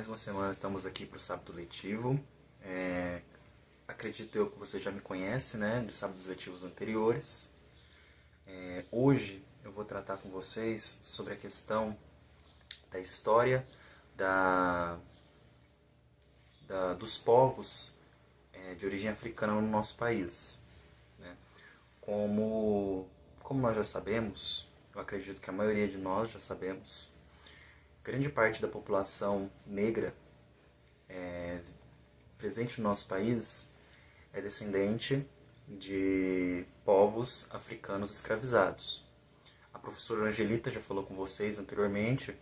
Mais uma semana estamos aqui para o Sábado Letivo. Acredito eu que você já me conhece, né, de sábados letivos anteriores. Hoje eu vou tratar com vocês sobre a questão da história dos povos de origem africana no nosso país, né? Como nós já sabemos, eu acredito que a maioria de nós já sabemos, grande parte da população negra presente no nosso país é descendente de povos africanos escravizados. A professora Angelita já falou com vocês anteriormente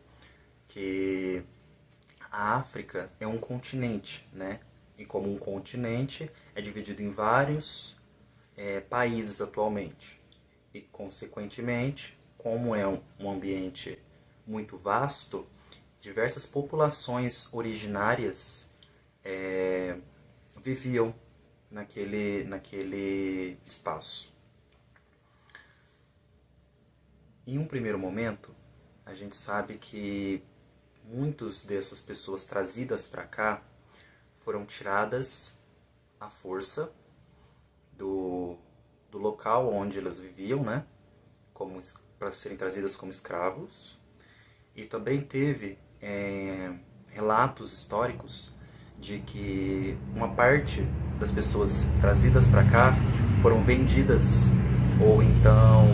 que a África é um continente, né? E como um continente é dividido em vários países atualmente. E, consequentemente, como é um ambiente muito vasto, diversas populações originárias viviam naquele espaço. Em um primeiro momento, a gente sabe que muitas dessas pessoas trazidas para cá foram tiradas à força do local onde elas viviam, né? Para serem trazidas como escravos. E também teve relatos históricos de que uma parte das pessoas trazidas para cá foram vendidas ou então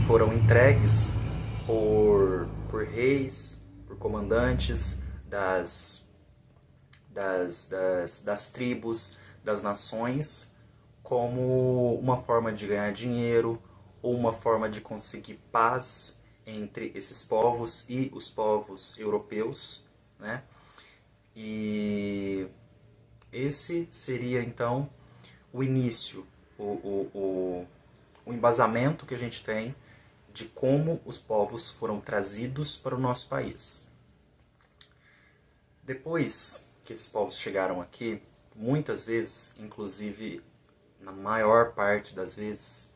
foram entregues por reis, por comandantes das tribos, das nações, como uma forma de ganhar dinheiro ou uma forma de conseguir paz entre esses povos e os povos europeus, né? E esse seria então o início, o embasamento que a gente tem de como os povos foram trazidos para o nosso país. Depois que esses povos chegaram aqui, muitas vezes, inclusive na maior parte das vezes,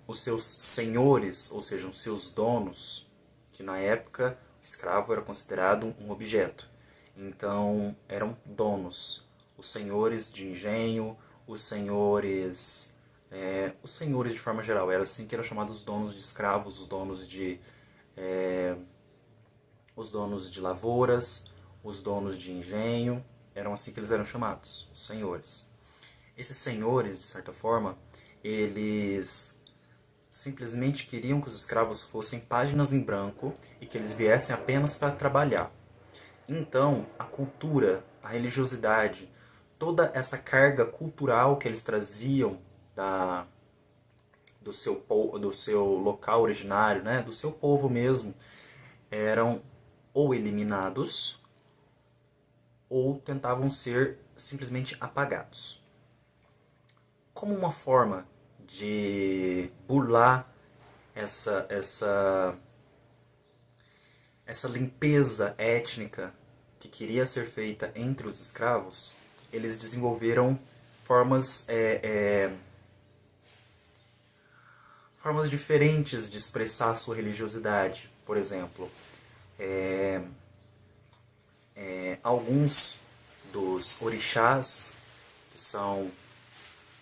os seus senhores, ou seja, os seus donos, que na época o escravo era considerado um objeto. Então eram donos, os senhores de engenho, os senhores de forma geral, era assim que eram chamados os donos de escravos, os donos de lavouras, os donos de engenho, eram assim que eles eram chamados, os senhores. Esses senhores, de certa forma, eles simplesmente queriam que os escravos fossem páginas em branco e que eles viessem apenas para trabalhar. Então, a cultura, a religiosidade, toda essa carga cultural que eles traziam do seu local originário, né, do seu povo mesmo, eram ou eliminados ou tentavam ser simplesmente apagados. Como uma forma de burlar essa limpeza étnica que queria ser feita entre os escravos, eles desenvolveram formas diferentes de expressar a sua religiosidade. Por exemplo, alguns dos orixás, que são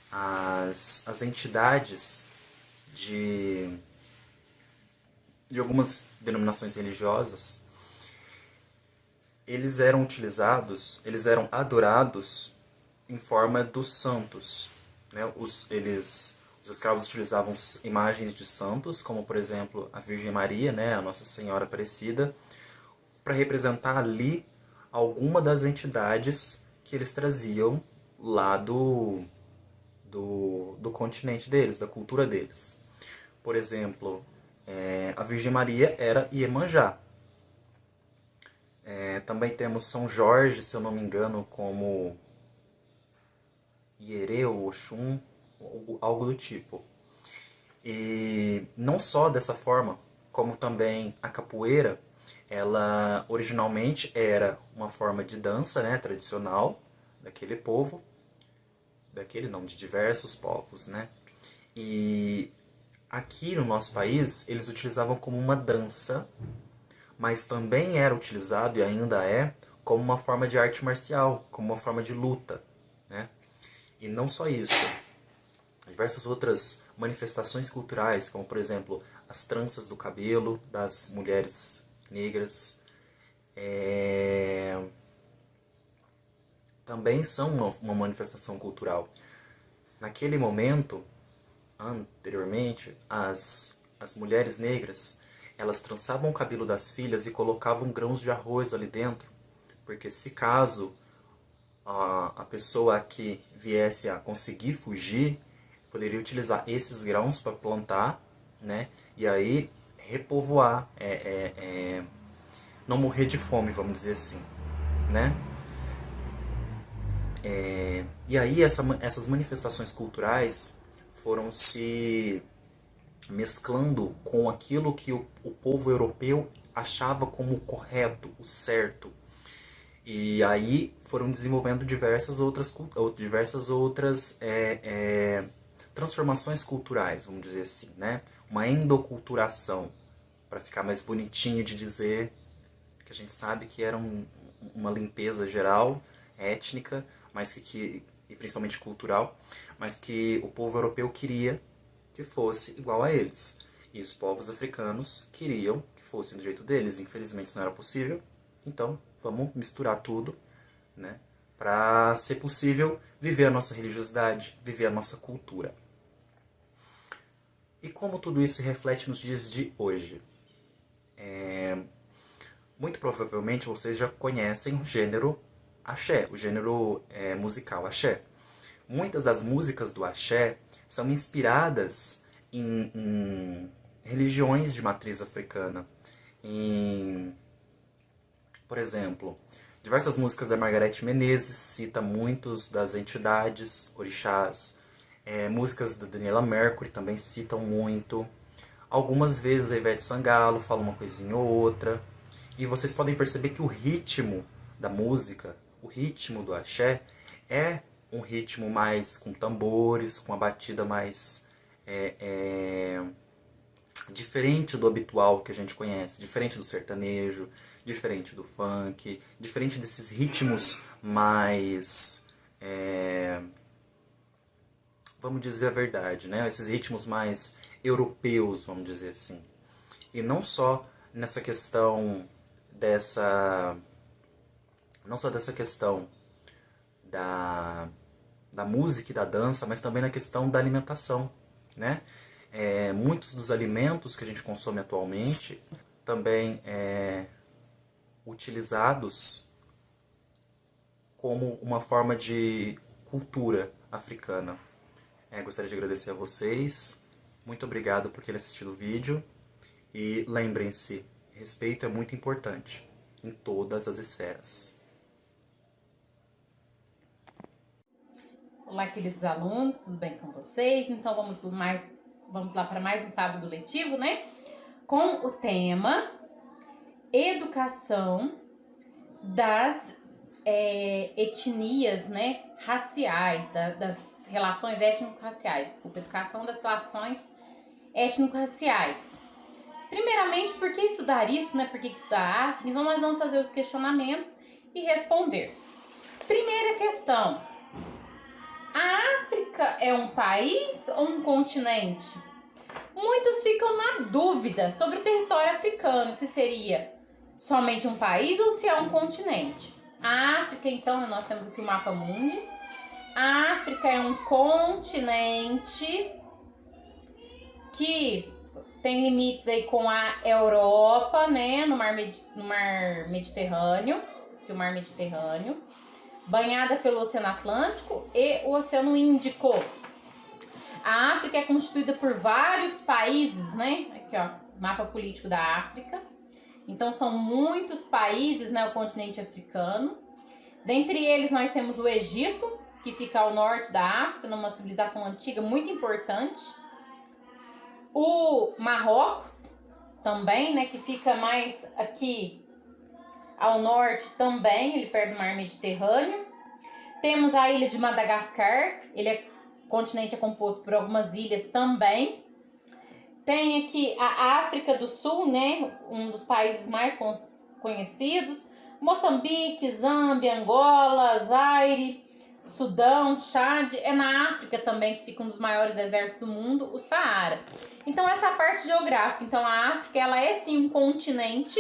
as entidades de algumas denominações religiosas, eles eram adorados em forma dos santos, né? Os escravos utilizavam imagens de santos, como por exemplo a Virgem Maria, né, a Nossa Senhora Aparecida, para representar ali alguma das entidades que eles traziam lá do continente deles, da cultura deles. Por exemplo, a Virgem Maria era Iemanjá. Também temos São Jorge, se eu não me engano, como Ierê ou Oxum, algo do tipo. E não só dessa forma, como também a capoeira, ela originalmente era uma forma de dança, né, tradicional daquele povo, de diversos povos, né? E aqui no nosso país eles utilizavam como uma dança mas também era utilizado e ainda é como uma forma de arte marcial, como uma forma de luta, né? E não só isso, diversas outras manifestações culturais, como por exemplo as tranças do cabelo das mulheres negras, também são uma manifestação cultural. Naquele momento, anteriormente, as mulheres negras, elas trançavam o cabelo das filhas e colocavam grãos de arroz ali dentro, porque se caso a pessoa que viesse a conseguir fugir, poderia utilizar esses grãos para plantar, né? E aí repovoar, não morrer de fome, vamos dizer assim, né? E aí essas manifestações culturais foram se mesclando com aquilo que o povo europeu achava como o correto, o certo. E aí foram desenvolvendo diversas outras transformações culturais, vamos dizer assim, né? Uma endoculturação, para ficar mais bonitinho de dizer, que a gente sabe que era uma limpeza geral, étnica, mas e principalmente cultural, mas que o povo europeu queria que fosse igual a eles. E os povos africanos queriam que fosse do jeito deles. Infelizmente isso não era possível, então vamos misturar tudo, né, para ser possível viver a nossa religiosidade, viver a nossa cultura. E como tudo isso se reflete nos dias de hoje? Muito provavelmente vocês já conhecem o gênero axé, o gênero musical axé. Muitas das músicas do axé são inspiradas em religiões de matriz africana. Por exemplo, diversas músicas da Margareth Menezes citam muitos das entidades, orixás. Músicas da Daniela Mercury também citam muito. Algumas vezes a Ivete Sangalo fala uma coisinha ou outra. E vocês podem perceber que o ritmo da música, o ritmo do axé, é um ritmo mais com tambores, com a batida mais diferente do habitual que a gente conhece, diferente do sertanejo, diferente do funk, diferente desses ritmos mais, vamos dizer a verdade, né? Esses ritmos mais europeus, vamos dizer assim. E não só nessa questão não só dessa questão da música e da dança, mas também na questão da alimentação, né? Muitos dos alimentos que a gente consome atualmente também utilizados como uma forma de cultura africana. Gostaria de agradecer a vocês. Muito obrigado por terem assistido o vídeo. E lembrem-se, respeito é muito importante em todas as esferas. Olá, queridos alunos, tudo bem com vocês? Então vamos lá para mais um sábado letivo, né? Com o tema Educação das etnias, né, raciais, das relações étnico-raciais. Desculpa, educação das relações étnico-raciais. Primeiramente, por que estudar isso, né? Por que estudar a África? Então nós vamos fazer os questionamentos e responder. Primeira questão: a África é um país ou um continente? Muitos ficam na dúvida sobre o território africano, se seria somente um país ou se é um continente. A África, então, nós temos aqui o mapa mundi. A África é um continente que tem limites aí com a Europa, né, no mar Mediterrâneo, que é o mar Mediterrâneo, banhada pelo Oceano Atlântico e o Oceano Índico. A África é constituída por vários países, né? Aqui, ó, mapa político da África. Então, são muitos países, né, o continente africano. Dentre eles, nós temos o Egito, que fica ao norte da África, numa civilização antiga muito importante. O Marrocos, também, né, que fica mais aqui ao norte também, ele perto do mar Mediterrâneo. Temos a ilha de Madagascar, o continente é composto por algumas ilhas também. tem aqui a África do Sul, né? Um dos países mais conhecidos. Moçambique, Zâmbia, Angola, Zaire, Sudão, Chad. É na África também que fica um dos maiores desertos do mundo, o Saara. Então essa parte geográfica. Então a África, ela é sim um continente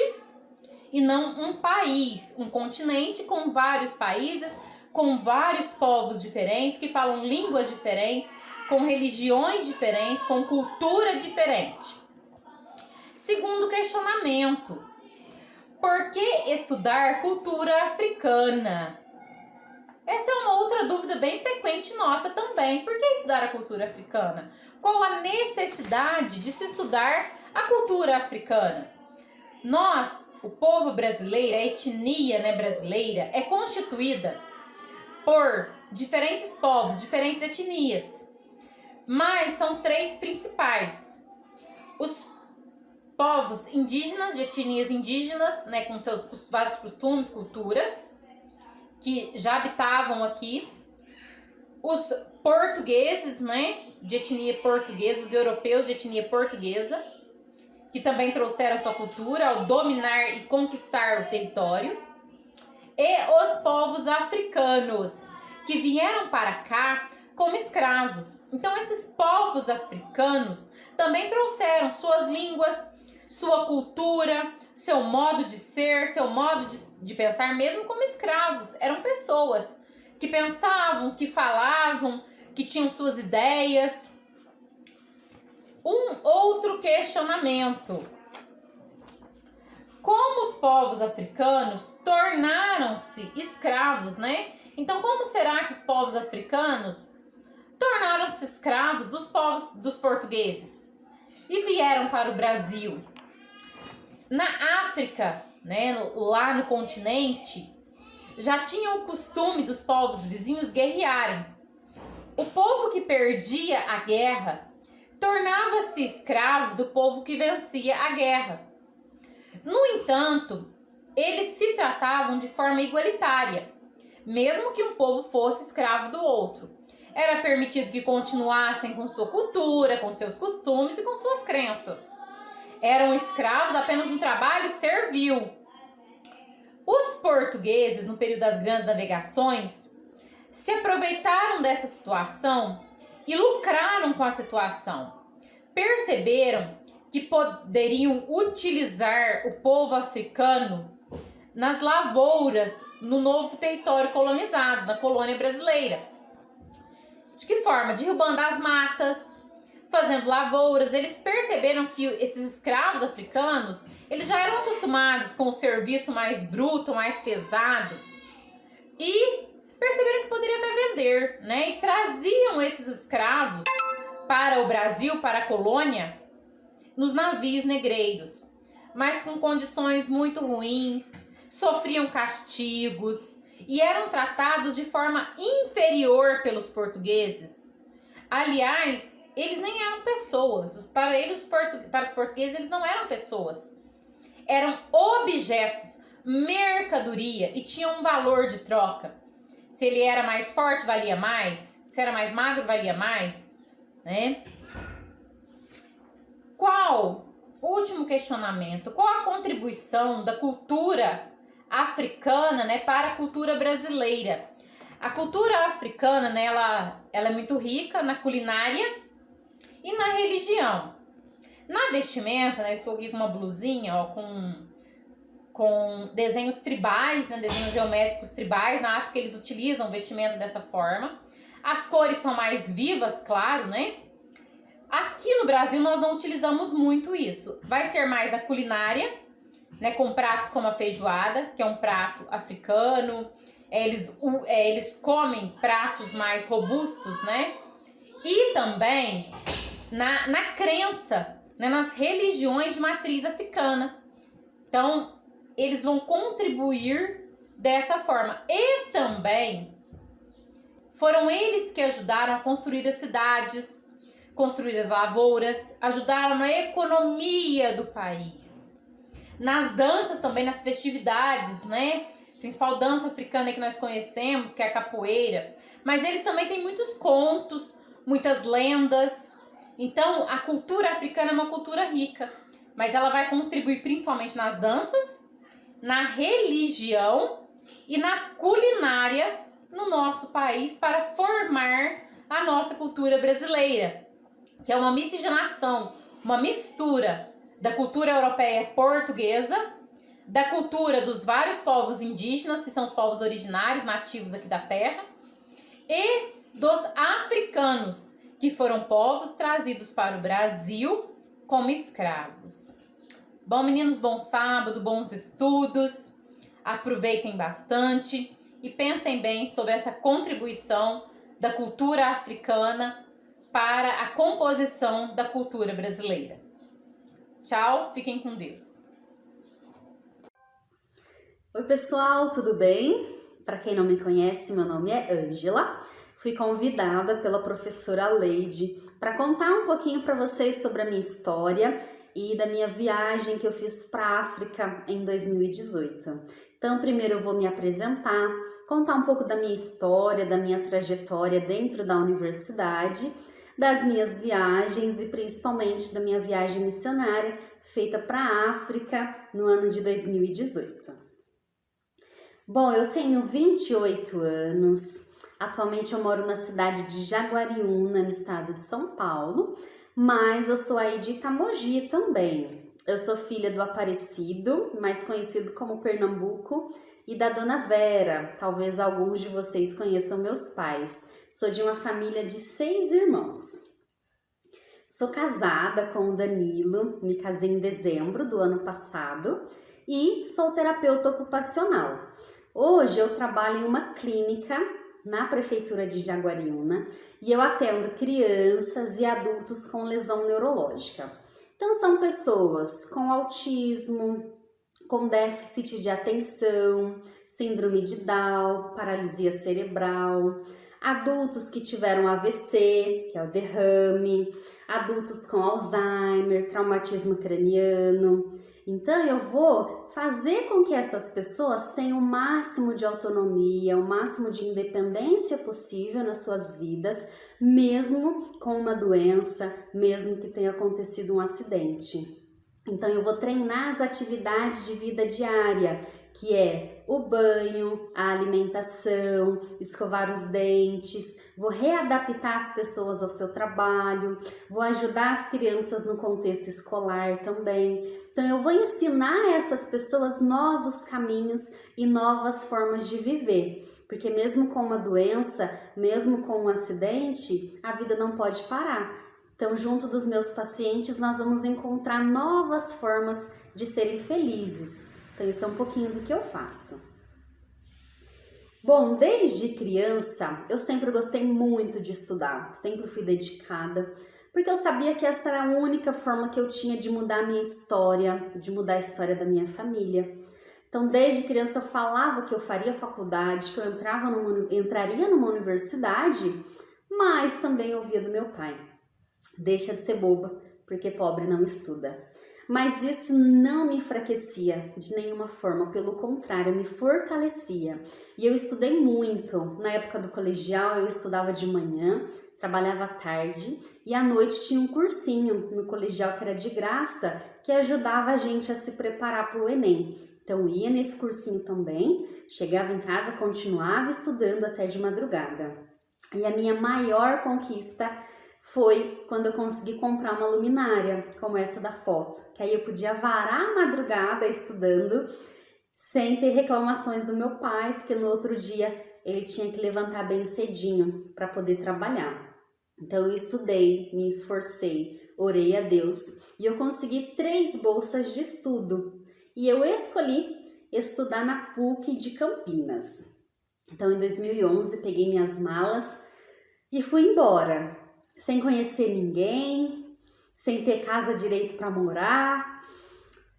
e não um país. Um continente com vários países, com vários povos diferentes, que falam línguas diferentes, com religiões diferentes, com cultura diferente. Segundo questionamento: por que estudar cultura africana? Essa é uma outra dúvida bem frequente nossa também. Por que estudar a cultura africana? Qual a necessidade de se estudar a cultura africana? Nós, o povo brasileiro, a etnia, né, brasileira, é constituída por diferentes povos, diferentes etnias. Mas são três principais. Os povos indígenas, de etnias indígenas, né, com seus vários costumes, culturas, que já habitavam aqui. Os portugueses, né, de etnia portuguesa, os europeus de etnia portuguesa, que também trouxeram sua cultura ao dominar e conquistar o território. E os povos africanos, que vieram para cá como escravos. Então esses povos africanos também trouxeram suas línguas, sua cultura, seu modo de ser, seu modo de pensar, mesmo como escravos. Eram pessoas que pensavam, que falavam, que tinham suas ideias. Um outro questionamento: como os povos africanos tornaram-se escravos, né? Então, como será que os povos africanos tornaram-se escravos dos povos dos portugueses e vieram para o Brasil? Na África, né, lá no continente, já tinha o costume dos povos vizinhos guerrearem. O povo que perdia a guerra tornava-se escravo do povo que vencia a guerra. No entanto, eles se tratavam de forma igualitária, mesmo que um povo fosse escravo do outro. Era permitido que continuassem com sua cultura, com seus costumes e com suas crenças. Eram escravos apenas no trabalho servil. Os portugueses, no período das grandes navegações, se aproveitaram dessa situação e lucraram com a situação. Perceberam que poderiam utilizar o povo africano nas lavouras no novo território colonizado, na colônia brasileira. De que forma? Derrubando as matas, fazendo lavouras. Eles perceberam que esses escravos africanos, eles já eram acostumados com o serviço mais bruto, mais pesado, e perceberam que poderia até vender, né? E traziam esses escravos para o Brasil, para a colônia, nos navios negreiros, mas com condições muito ruins, sofriam castigos e eram tratados de forma inferior pelos portugueses. Aliás, eles nem eram pessoas. Para os portugueses, eles não eram pessoas. Eram objetos, mercadoria, e tinham um valor de troca. Se ele era mais forte, valia mais. Se era mais magro, valia mais, né? Último questionamento: qual a contribuição da cultura africana, né, para a cultura brasileira? A cultura africana, né, ela é muito rica na culinária e na religião. Na vestimenta, né, eu estou aqui com uma blusinha, ó, com desenhos tribais, né, desenhos geométricos tribais. Na África eles utilizam vestimenta dessa forma. As cores são mais vivas, claro, né? Aqui no Brasil nós não utilizamos muito isso. Vai ser mais na culinária, né, com pratos como a feijoada, que é um prato africano. Eles comem pratos mais robustos, né? E também na crença, né, nas religiões de matriz africana. Então, eles vão contribuir dessa forma. E também foram eles que ajudaram a construir as cidades, construir as lavouras, ajudaram na economia do país. Nas danças também, nas festividades, né? A principal dança africana que nós conhecemos, que é a capoeira. Mas eles também têm muitos contos, muitas lendas, Então, a cultura africana é uma cultura rica, mas ela vai contribuir principalmente nas danças, na religião e na culinária no nosso país para formar a nossa cultura brasileira, que é uma miscigenação, uma mistura da cultura europeia portuguesa, da cultura dos vários povos indígenas, que são os povos originários, nativos aqui da terra, e dos africanos, que foram povos trazidos para o Brasil como escravos. Bom, meninos, bom sábado, bons estudos, aproveitem bastante e pensem bem sobre essa contribuição da cultura africana para a composição da cultura brasileira. Tchau, fiquem com Deus. Oi pessoal, tudo bem? Para quem não me conhece, meu nome é Ângela. Fui convidada pela professora Leide para contar um pouquinho para vocês sobre a minha história e da minha viagem que eu fiz para a África em 2018. Então, primeiro eu vou me apresentar, contar um pouco da minha história, da minha trajetória dentro da universidade, das minhas viagens e principalmente da minha viagem missionária feita para a África no ano de 2018. Bom, eu tenho 28 anos, atualmente eu moro na cidade de Jaguariúna, no estado de São Paulo, mas eu sou aí de Itamogi também. Eu sou filha do Aparecido, mais conhecido como Pernambuco, e da Dona Vera, talvez alguns de vocês conheçam meus pais. Sou de uma família de 6 irmãos. Sou casada com o Danilo, me casei em dezembro do ano passado e sou terapeuta ocupacional. Hoje eu trabalho em uma clínica na prefeitura de Jaguariúna e eu atendo crianças e adultos com lesão neurológica. Então são pessoas com autismo, com déficit de atenção, síndrome de Down, paralisia cerebral, adultos que tiveram AVC, que é o derrame, adultos com Alzheimer, traumatismo craniano. Então eu vou fazer com que essas pessoas tenham o máximo de autonomia, o máximo de independência possível nas suas vidas, mesmo com uma doença, mesmo que tenha acontecido um acidente. Então eu vou treinar as atividades de vida diária, que é o banho, a alimentação, escovar os dentes, vou readaptar as pessoas ao seu trabalho, vou ajudar as crianças no contexto escolar também. Então eu vou ensinar essas pessoas novos caminhos e novas formas de viver. Porque mesmo com uma doença, mesmo com um acidente, a vida não pode parar. Então, junto dos meus pacientes, nós vamos encontrar novas formas de serem felizes. Então, isso é um pouquinho do que eu faço. Bom, desde criança, eu sempre gostei muito de estudar, sempre fui dedicada, porque eu sabia que essa era a única forma que eu tinha de mudar a minha história, de mudar a história da minha família. Então, desde criança, eu falava que eu faria faculdade, que eu entraria numa universidade, mas também ouvia do meu pai: deixa de ser boba, porque pobre não estuda. Mas isso não me enfraquecia de nenhuma forma, pelo contrário, me fortalecia. E eu estudei muito. Na época do colegial, eu estudava de manhã, trabalhava à tarde e à noite tinha um cursinho no colegial que era de graça, que ajudava a gente a se preparar para o Enem. Então, ia nesse cursinho também, chegava em casa, continuava estudando até de madrugada. E a minha maior conquista foi quando eu consegui comprar uma luminária, como essa da foto, que aí eu podia varar a madrugada estudando, sem ter reclamações do meu pai, porque no outro dia ele tinha que levantar bem cedinho para poder trabalhar. Então eu estudei, me esforcei, orei a Deus e eu consegui 3 bolsas de estudo. E eu escolhi estudar na PUC de Campinas. Então em 2011 peguei minhas malas e fui embora, sem conhecer ninguém, sem ter casa direito para morar,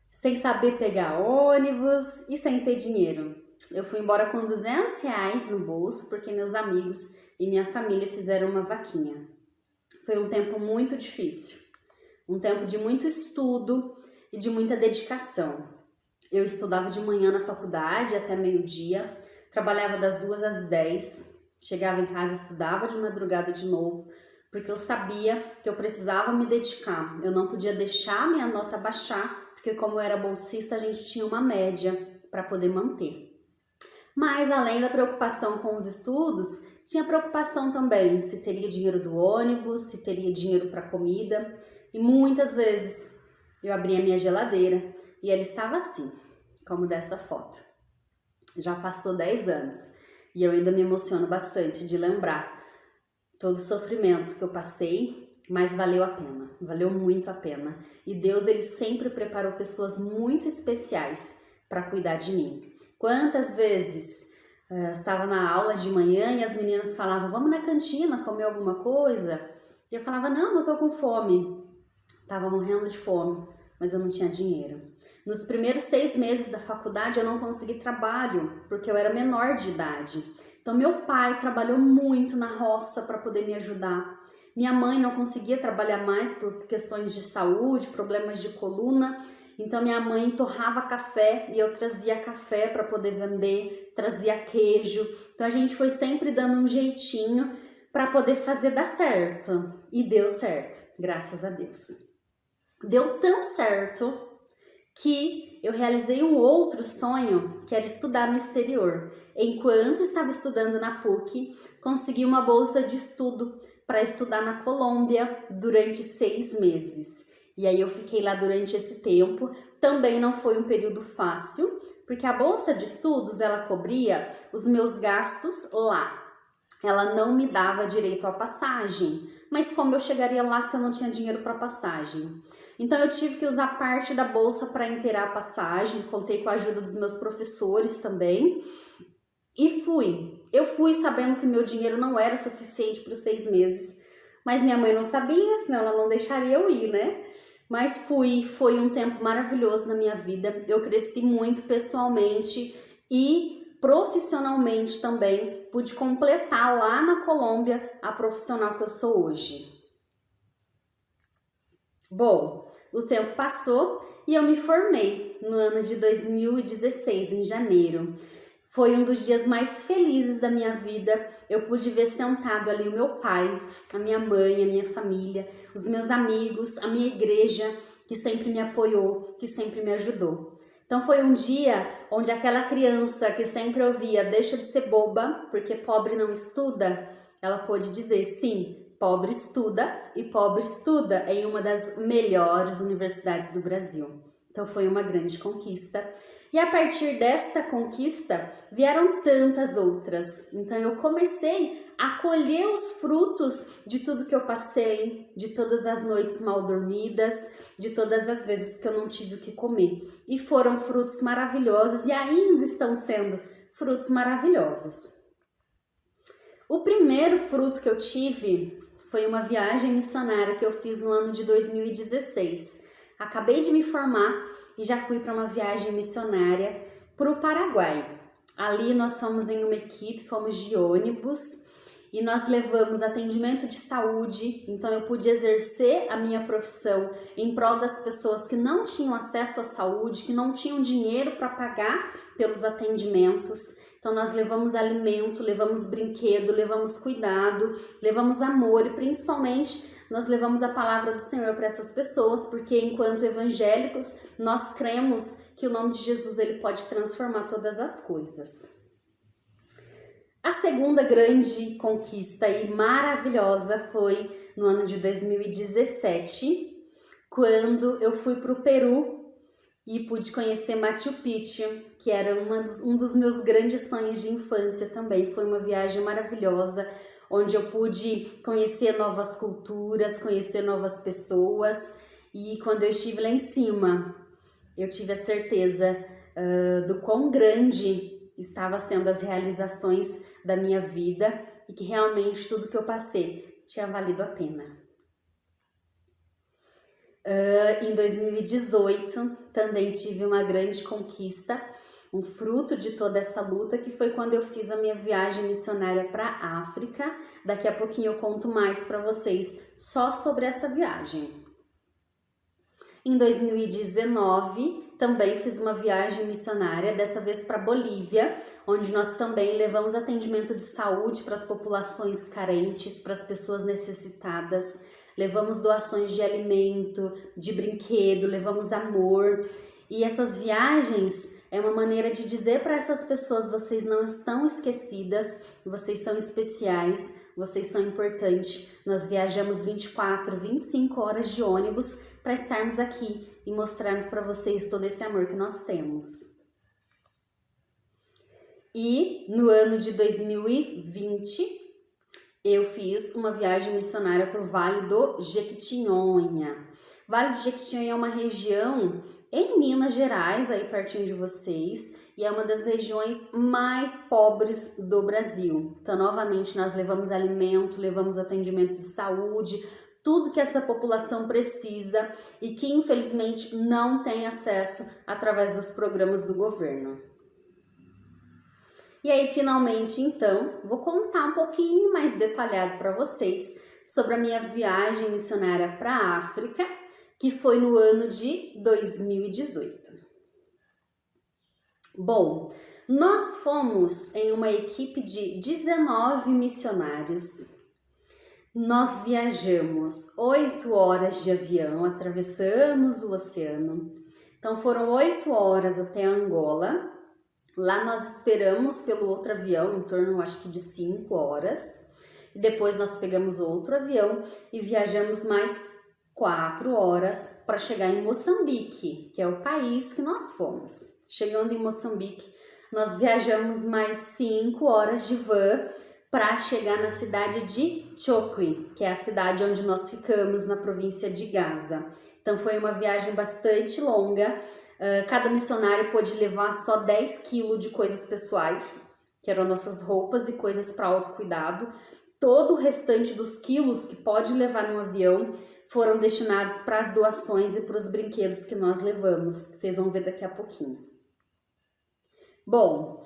sem saber pegar ônibus e sem ter dinheiro. Eu fui embora com R$200 no bolso porque meus amigos e minha família fizeram uma vaquinha. Foi um tempo muito difícil, um tempo de muito estudo e de muita dedicação. Eu estudava de manhã na faculdade até meio-dia, trabalhava das 2 às 10, chegava em casa, estudava de madrugada de novo, porque eu sabia que eu precisava me dedicar, eu não podia deixar minha nota baixar, porque como eu era bolsista, a gente tinha uma média para poder manter. Mas além da preocupação com os estudos, tinha preocupação também se teria dinheiro do ônibus, se teria dinheiro para comida, e muitas vezes eu abria a minha geladeira e ela estava assim, como dessa foto. Já passou 10 anos e eu ainda me emociono bastante de lembrar todo o sofrimento que eu passei, mas valeu a pena, valeu muito a pena. E Deus, ele sempre preparou pessoas muito especiais para cuidar de mim. Quantas vezes estava na aula de manhã e as meninas falavam, vamos na cantina comer alguma coisa? E eu falava, não tô com fome. Tava morrendo de fome, mas eu não tinha dinheiro. Nos primeiros 6 meses da faculdade eu não consegui trabalho, porque eu era menor de idade. Então meu pai trabalhou muito na roça para poder me ajudar. Minha mãe não conseguia trabalhar mais por questões de saúde, problemas de coluna. Então minha mãe torrava café e eu trazia café para poder vender, trazia queijo. Então a gente foi sempre dando um jeitinho para poder fazer dar certo. E deu certo, graças a Deus. Deu tão certo que eu realizei um outro sonho, que era estudar no exterior. Enquanto estava estudando na PUC, consegui uma bolsa de estudo para estudar na Colômbia durante 6 meses. E aí eu fiquei lá durante esse tempo. Também não foi um período fácil, porque a bolsa de estudos, ela cobria os meus gastos lá. Ela não me dava direito à passagem, mas como eu chegaria lá se eu não tinha dinheiro para passagem? Então eu tive que usar parte da bolsa para inteirar a passagem, contei com a ajuda dos meus professores também, e fui. Eu fui sabendo que meu dinheiro não era suficiente para os 6 meses, mas minha mãe não sabia, senão ela não deixaria eu ir, né? Mas fui, foi um tempo maravilhoso na minha vida, eu cresci muito pessoalmente e profissionalmente também, pude completar lá na Colômbia a profissional que eu sou hoje. Bom, o tempo passou e eu me formei no ano de 2016, em janeiro. Foi um dos dias mais felizes da minha vida. Eu pude ver sentado ali o meu pai, a minha mãe, a minha família, os meus amigos, a minha igreja, que sempre me apoiou, que sempre me ajudou. Então foi um dia onde aquela criança que sempre ouvia, deixa de ser boba, porque pobre não estuda, ela pôde dizer, sim, pobre estuda e pobre estuda em uma das melhores universidades do Brasil. Então foi uma grande conquista. E a partir desta conquista vieram tantas outras. Então eu comecei a colher os frutos de tudo que eu passei, de todas as noites mal dormidas, de todas as vezes que eu não tive o que comer. E foram frutos maravilhosos e ainda estão sendo frutos maravilhosos. O primeiro fruto que eu tive foi uma viagem missionária que eu fiz no ano de 2016. Acabei de me formar e já fui para uma viagem missionária para o Paraguai. Ali nós fomos em uma equipe, fomos de ônibus e nós levamos atendimento de saúde, então eu pude exercer a minha profissão em prol das pessoas que não tinham acesso à saúde, que não tinham dinheiro para pagar pelos atendimentos. Então nós levamos alimento, levamos brinquedo, levamos cuidado, levamos amor e principalmente nós levamos a palavra do Senhor para essas pessoas, porque enquanto evangélicos nós cremos que o nome de Jesus ele pode transformar todas as coisas. A segunda grande conquista e maravilhosa foi no ano de 2017, quando eu fui para o Peru e pude conhecer Machu Picchu, que era um dos meus grandes sonhos de infância também. Foi uma viagem maravilhosa, onde eu pude conhecer novas culturas, conhecer novas pessoas. E quando eu estive lá em cima, eu tive a certeza do quão grande estava sendo as realizações da minha vida e que realmente tudo que eu passei tinha valido a pena. Em 2018 também tive uma grande conquista, um fruto de toda essa luta, que foi quando eu fiz a minha viagem missionária para a África. Daqui a pouquinho eu conto mais para vocês só sobre essa viagem. Em 2019, também fiz uma viagem missionária, dessa vez para Bolívia, onde nós também levamos atendimento de saúde para as populações carentes, para as pessoas necessitadas. Levamos doações de alimento, de brinquedo, levamos amor. E essas viagens é uma maneira de dizer para essas pessoas: vocês não estão esquecidas, vocês são especiais, vocês são importantes. Nós viajamos 24, 25 horas de ônibus para estarmos aqui e mostrarmos para vocês todo esse amor que nós temos. E no ano de 2020, eu fiz uma viagem missionária para o Vale do Jequitinhonha. Vale do Jequitinhonha é uma região em Minas Gerais, aí pertinho de vocês, e é uma das regiões mais pobres do Brasil. Então, novamente, nós levamos alimento, levamos atendimento de saúde, tudo que essa população precisa e que, infelizmente, não tem acesso através dos programas do governo. E aí, finalmente, então, vou contar um pouquinho mais detalhado para vocês sobre a minha viagem missionária para a África, que foi no ano de 2018. Bom, nós fomos em uma equipe de 19 missionários. Nós viajamos 8 horas de avião, atravessamos o oceano. Então foram 8 horas até Angola. Lá nós esperamos pelo outro avião, em torno, acho que de 5 horas. E depois nós pegamos outro avião e viajamos mais 4 horas para chegar em Moçambique, que é o país que nós fomos. Chegando em Moçambique, nós viajamos mais 5 horas de van para chegar na cidade de Chokwe, que é a cidade onde nós ficamos na província de Gaza. Então foi uma viagem bastante longa. Cada missionário pôde levar só 10 quilos de coisas pessoais, que eram nossas roupas e coisas para autocuidado. Todo o restante dos quilos que pode levar no avião foram destinados para as doações e para os brinquedos que nós levamos, que vocês vão ver daqui a pouquinho. Bom,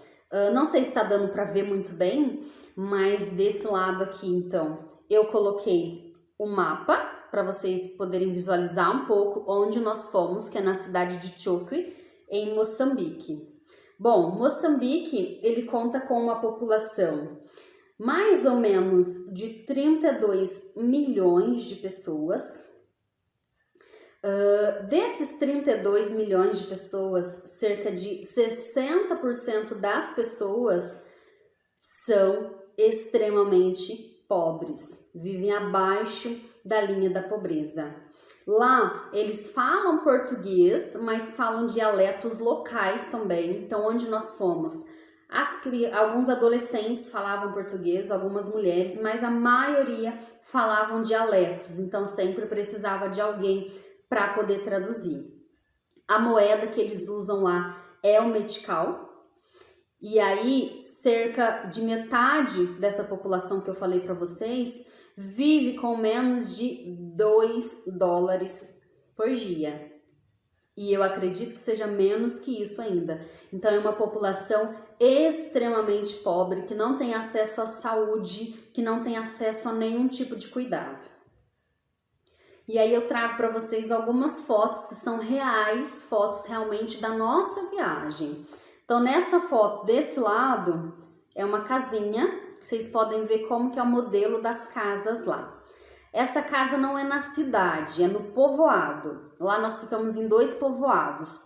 não sei se está dando para ver muito bem, mas desse lado aqui, então, eu coloquei o mapa para vocês poderem visualizar um pouco onde nós fomos, que é na cidade de Chokwe, em Moçambique. Bom, Moçambique, ele conta com uma população mais ou menos de 32 milhões de pessoas. Desses 32 milhões de pessoas, cerca de 60% das pessoas são extremamente pobres, vivem abaixo da linha da pobreza. Lá eles falam português, mas falam dialetos locais também. Então, onde nós fomos, alguns adolescentes falavam português, algumas mulheres, mas a maioria falavam dialetos, então sempre precisava de alguém para poder traduzir. A moeda que eles usam lá é o metical, e aí cerca de metade dessa população que eu falei para vocês vive com menos de 2 dólares por dia. E eu acredito que seja menos que isso ainda. Então é uma população extremamente pobre, que não tem acesso à saúde, que não tem acesso a nenhum tipo de cuidado. E aí eu trago para vocês algumas fotos que são reais, fotos realmente da nossa viagem. Então nessa foto desse lado é uma casinha, vocês podem ver como que é o modelo das casas lá. Essa casa não é na cidade, é no povoado. Lá nós ficamos em 2 povoados.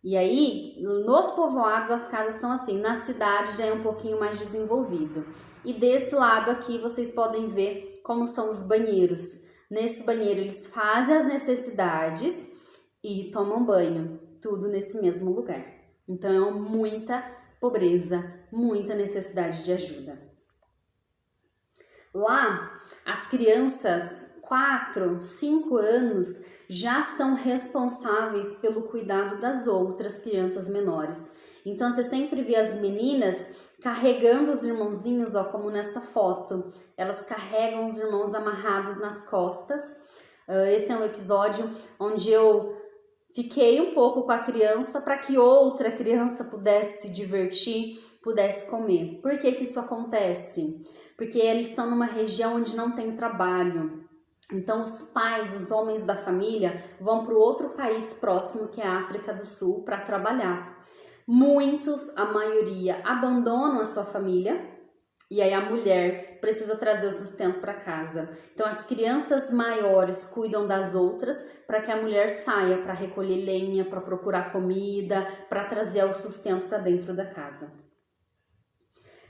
E aí, nos povoados as casas são assim, na cidade já é um pouquinho mais desenvolvido. E desse lado aqui vocês podem ver como são os banheiros. Nesse banheiro eles fazem as necessidades e tomam banho, tudo nesse mesmo lugar. Então é muita pobreza, muita necessidade de ajuda. Lá, as crianças 4, 5 anos já são responsáveis pelo cuidado das outras crianças menores. Então, você sempre vê as meninas carregando os irmãozinhos, ó, como nessa foto. Elas carregam os irmãos amarrados nas costas. Esse é um episódio onde eu fiquei um pouco com a criança para que outra criança pudesse se divertir, pudesse comer. Por que que isso acontece? Porque eles estão numa região onde não tem trabalho. Então os pais, os homens da família vão para o outro país próximo, que é a África do Sul, para trabalhar. Muitos, a maioria, abandonam a sua família e aí a mulher precisa trazer o sustento para casa. Então as crianças maiores cuidam das outras para que a mulher saia para recolher lenha, para procurar comida, para trazer o sustento para dentro da casa.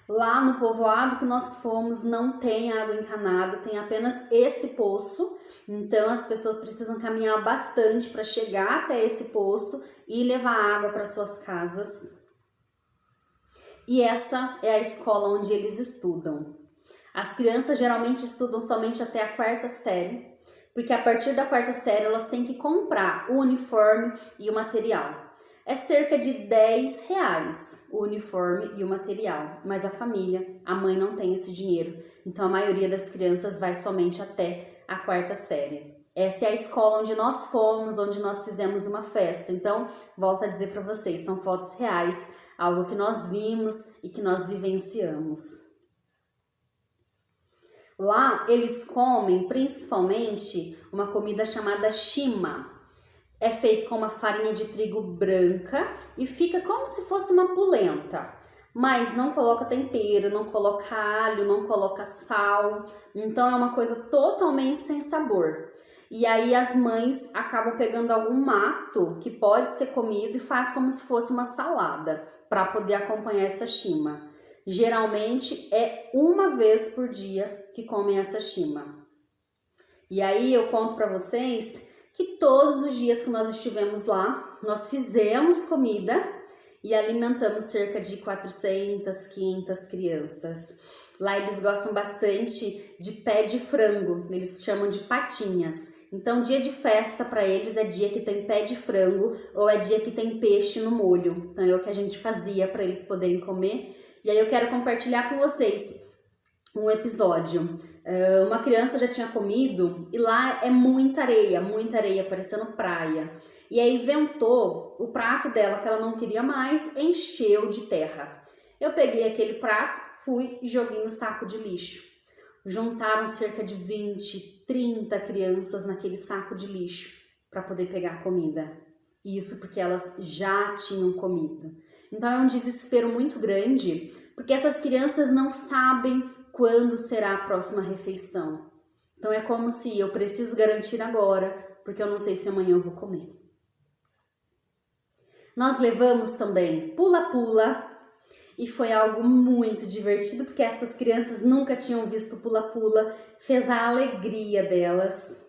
Lá no povoado que nós fomos não tem água encanada, tem apenas esse poço. Então as pessoas precisam caminhar bastante para chegar até esse poço e levar água para suas casas. E essa é a escola onde eles estudam. As crianças geralmente estudam somente até a 4ª série, porque a partir da 4ª série elas têm que comprar o uniforme e o material. É cerca de R$10 o uniforme e o material, mas a família, a mãe não tem esse dinheiro, então a maioria das crianças vai somente até a 4ª série. Essa é a escola onde nós fomos, onde nós fizemos uma festa. Então, volto a dizer para vocês, são fotos reais, algo que nós vimos e que nós vivenciamos. Lá eles comem principalmente uma comida chamada chima. É feito com uma farinha de trigo branca e fica como se fosse uma polenta. Mas não coloca tempero, não coloca alho, não coloca sal. Então é uma coisa totalmente sem sabor. E aí as mães acabam pegando algum mato que pode ser comido e faz como se fosse uma salada para poder acompanhar essa chima. Geralmente é uma vez por dia que comem essa chima. E aí eu conto para vocês que todos os dias que nós estivemos lá, nós fizemos comida e alimentamos cerca de 400, 500 crianças. Lá eles gostam bastante de pé de frango, eles chamam de patinhas. Então dia de festa para eles é dia que tem pé de frango ou é dia que tem peixe no molho. Então é o que a gente fazia para eles poderem comer. E aí eu quero compartilhar com vocês um episódio. Uma criança já tinha comido e lá é muita areia, parecendo praia. E aí ventou o prato dela, que ela não queria mais, encheu de terra. Eu peguei aquele prato, fui e joguei no saco de lixo. Juntaram cerca de 20, 30 crianças naquele saco de lixo para poder pegar comida. Isso porque elas já tinham comido. Então é um desespero muito grande, porque essas crianças não sabem quando será a próxima refeição. Então é como se eu preciso garantir agora, porque eu não sei se amanhã eu vou comer. Nós levamos também pula-pula e foi algo muito divertido, porque essas crianças nunca tinham visto pula-pula, fez a alegria delas.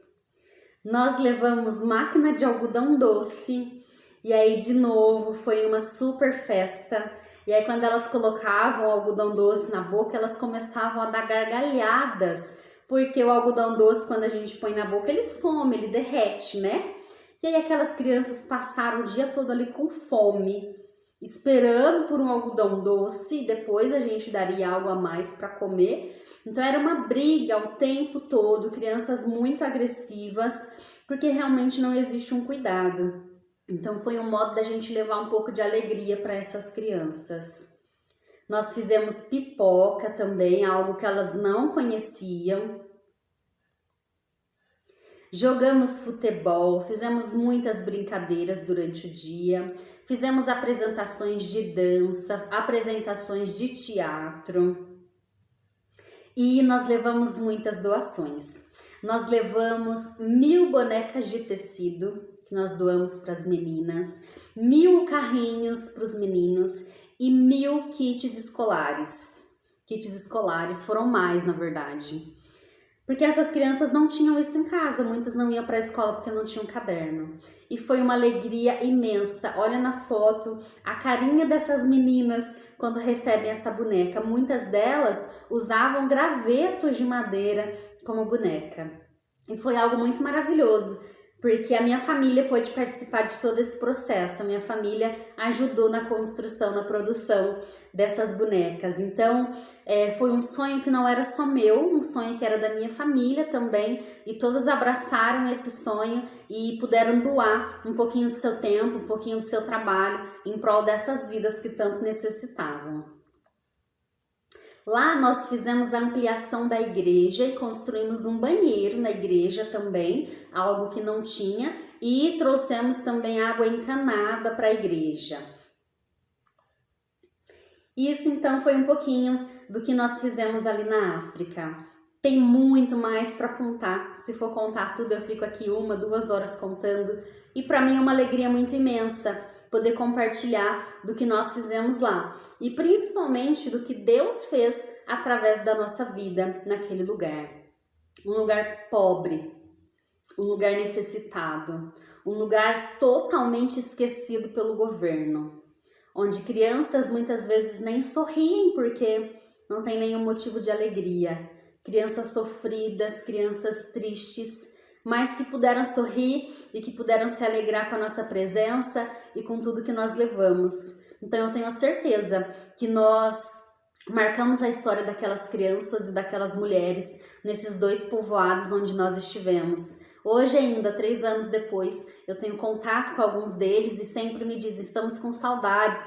Nós levamos máquina de algodão doce e aí de novo foi uma super festa. E aí quando elas colocavam o algodão doce na boca, elas começavam a dar gargalhadas, porque o algodão doce, quando a gente põe na boca, ele some, ele derrete, né? E aí aquelas crianças passaram o dia todo ali com fome, esperando por um algodão doce, e depois a gente daria algo a mais para comer. Então era uma briga o tempo todo, crianças muito agressivas, porque realmente não existe um cuidado. Então foi um modo da gente levar um pouco de alegria para essas crianças. Nós fizemos pipoca também, algo que elas não conheciam. Jogamos futebol, fizemos muitas brincadeiras durante o dia, fizemos apresentações de dança, apresentações de teatro e nós levamos muitas doações. Nós levamos 1000 bonecas de tecido que nós doamos para as meninas, 1000 carrinhos para os meninos e 1000 kits escolares. Kits escolares foram mais, na verdade. Porque essas crianças não tinham isso em casa, muitas não iam para a escola porque não tinham caderno. E foi uma alegria imensa. Olha na foto a carinha dessas meninas quando recebem essa boneca. Muitas delas usavam gravetos de madeira como boneca. E foi algo muito maravilhoso, porque a minha família pôde participar de todo esse processo. A minha família ajudou na construção, na produção dessas bonecas. Então, foi um sonho que não era só meu, um sonho que era da minha família também, e todas abraçaram esse sonho e puderam doar um pouquinho do seu tempo, um pouquinho do seu trabalho em prol dessas vidas que tanto necessitavam. Lá nós fizemos a ampliação da igreja e construímos um banheiro na igreja também, algo que não tinha, e trouxemos também água encanada para a igreja. Isso então foi um pouquinho do que nós fizemos ali na África. Tem muito mais para contar. Se for contar tudo, eu fico aqui 1, 2 horas contando. E para mim é uma alegria muito imensa poder compartilhar do que nós fizemos lá. E principalmente do que Deus fez através da nossa vida naquele lugar. Um lugar pobre, um lugar necessitado, um lugar totalmente esquecido pelo governo. Onde crianças muitas vezes nem sorriem porque não tem nenhum motivo de alegria. Crianças sofridas, crianças tristes, mas que puderam sorrir e que puderam se alegrar com a nossa presença e com tudo que nós levamos. Então eu tenho a certeza que nós marcamos a história daquelas crianças e daquelas mulheres nesses 2 povoados onde nós estivemos. Hoje ainda, 3 anos depois, eu tenho contato com alguns deles e sempre me dizem, estamos com saudades,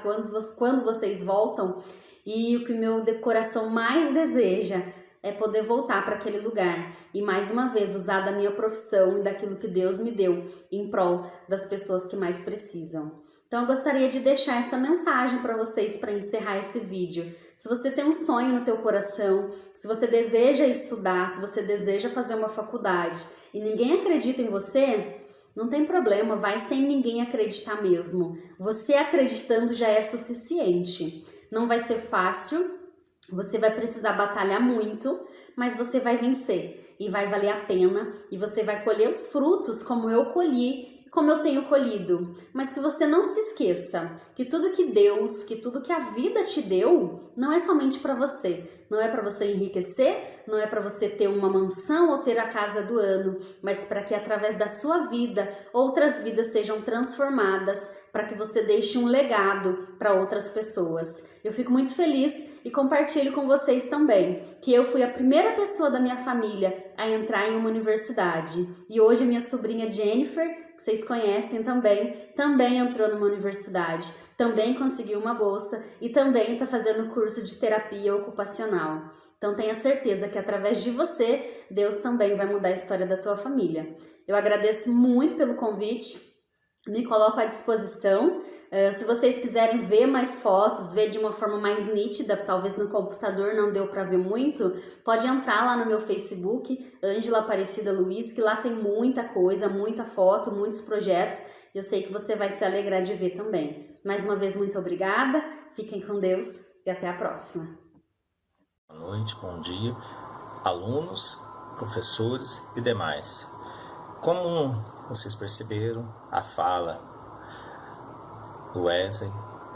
quando vocês voltam? E o que o meu coração mais deseja é poder voltar para aquele lugar e mais uma vez usar da minha profissão e daquilo que Deus me deu em prol das pessoas que mais precisam. Então eu gostaria de deixar essa mensagem para vocês para encerrar esse vídeo. Se você tem um sonho no teu coração, se você deseja estudar, se você deseja fazer uma faculdade e ninguém acredita em você, não tem problema, vai sem ninguém acreditar mesmo. Você acreditando já é suficiente. Não vai ser fácil, você vai precisar batalhar muito, mas você vai vencer e vai valer a pena e você vai colher os frutos como eu colhi, como eu tenho colhido. Mas que você não se esqueça que tudo que Deus, que tudo que a vida te deu, não é somente para você. Não é para você enriquecer, não é para você ter uma mansão ou ter a casa do ano, mas para que através da sua vida, outras vidas sejam transformadas, para que você deixe um legado para outras pessoas. Eu fico muito feliz e compartilho com vocês também que eu fui a primeira pessoa da minha família a entrar em uma universidade. E hoje a minha sobrinha Jennifer, que vocês conhecem também entrou numa universidade, também conseguiu uma bolsa e também está fazendo curso de terapia ocupacional. Então tenha certeza que através de você, Deus também vai mudar a história da tua família. Eu agradeço muito pelo convite, me coloco à disposição. Se vocês quiserem ver mais fotos, ver de uma forma mais nítida, talvez no computador não deu para ver muito, pode entrar lá no meu Facebook, Ângela Aparecida Luiz, que lá tem muita coisa, muita foto, muitos projetos. Eu sei que você vai se alegrar de ver também. Mais uma vez, muito obrigada, fiquem com Deus e até a próxima. Boa noite, bom dia, alunos, professores e demais. Como vocês perceberam, a fala do Wesley,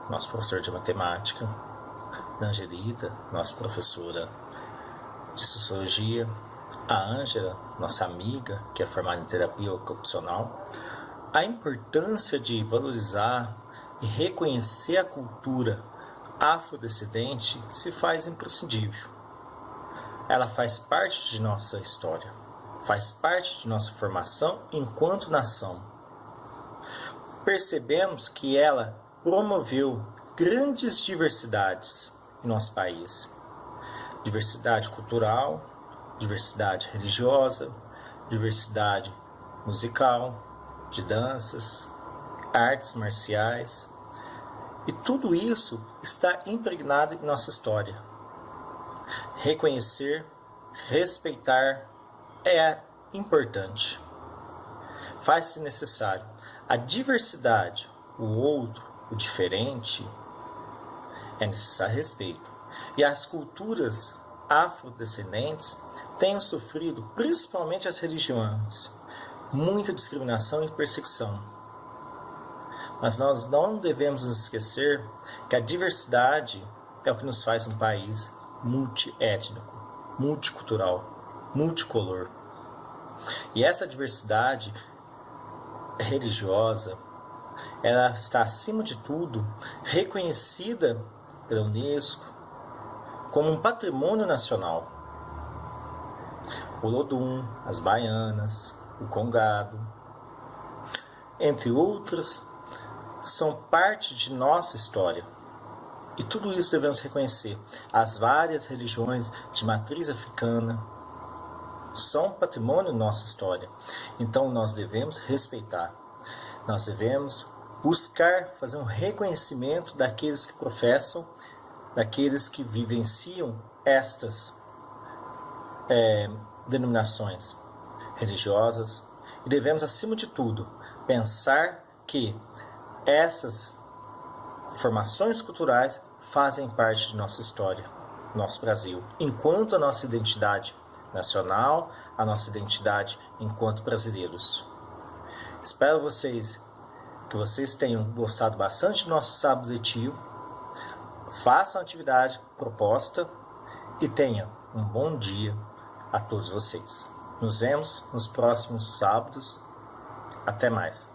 nosso professor de matemática, da Angelita, nossa professora de sociologia, a Ângela, nossa amiga, que é formada em terapia ocupacional, a importância de valorizar e reconhecer a cultura afrodescendente se faz imprescindível. Ela faz parte de nossa história, faz parte de nossa formação enquanto nação. Percebemos que ela promoveu grandes diversidades em nosso país. Diversidade cultural, diversidade religiosa, diversidade musical, de danças, artes marciais. E tudo isso está impregnado em nossa história. Reconhecer, respeitar é importante. Faz-se necessário. A diversidade, o outro, o diferente, é necessário respeito. E as culturas afrodescendentes têm sofrido, principalmente as religiões, muita discriminação e perseguição. Mas nós não devemos nos esquecer que a diversidade é o que nos faz um país multiétnico, multicultural, multicolor. E essa diversidade religiosa, ela está acima de tudo reconhecida pela Unesco como um patrimônio nacional. O Olodum, as baianas, o congado, entre outras, são parte de nossa história. E tudo isso devemos reconhecer. As várias religiões de matriz africana são patrimônio da nossa história. Então nós devemos respeitar. Nós devemos buscar fazer um reconhecimento daqueles que professam, daqueles que vivenciam estas denominações religiosas. E devemos, acima de tudo, pensar que essas formações culturais fazem parte de nossa história, nosso Brasil, enquanto a nossa identidade nacional, a nossa identidade enquanto brasileiros. Espero que vocês tenham gostado bastante do nosso sábado letivo. Façam a atividade proposta e tenham um bom dia a todos vocês. Nos vemos nos próximos sábados. Até mais.